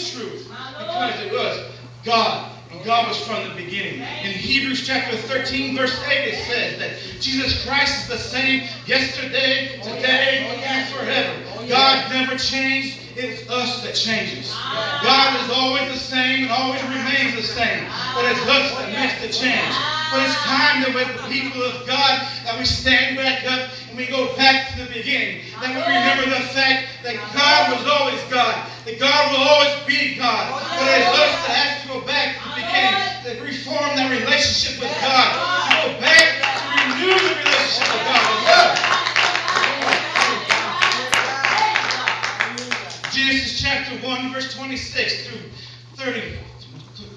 truth because it was God. And God was from the beginning. In Hebrews chapter 13, verse 8, it says that Jesus Christ is the same yesterday, today, and forever. God never changed. It's us that changes. God is always the same and always remains the same. But it's us that makes the change. But it's time that with the people of God that we stand back up and we go back to the beginning. That we remember the fact that God was always God. That God will always be God. But it's us that have to go back to the beginning. To reform that relationship with God. To go back to renew the relationship with God. Genesis chapter 1, verse 26 through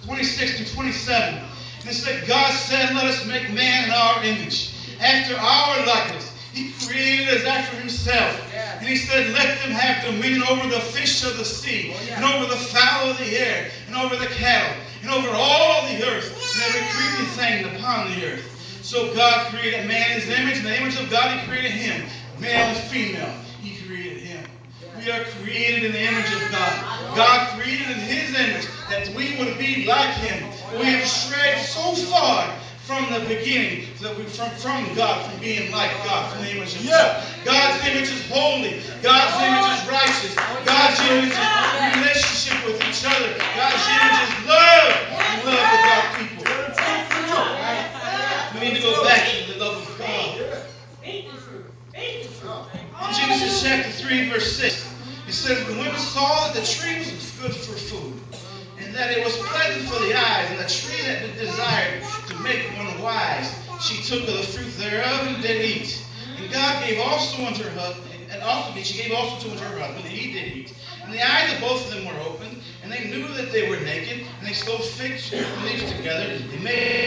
26 through 27. And it said, God said, let us make man in our image, after our likeness. He created us after himself. And he said, let them have dominion over the fish of the sea, and over the fowl of the air, and over the cattle, and over all the earth, and every creeping thing upon the earth. So God created man in his image. In the image of God he created him. Male and female, he created him. We are created in the image of God. God created in his image that we would be like him. We have strayed so far from the beginning that we from God, from being like God, from the image of God. God's image is holy. God's image is righteous. God's image is relationship with each other. God's image is love and love with our people. We need to go back to the love of God. In Genesis chapter 3, verse 6, it says, the women saw that the tree was good for food, and that it was pleasant for the eyes, and a tree that desired to make one wise. She took of the fruit thereof and did eat. And God gave also unto her husband, she gave also to her husband, and he did eat. And the eyes of both of them were opened, and they knew that they were naked, and they sewed fig leaves together, and made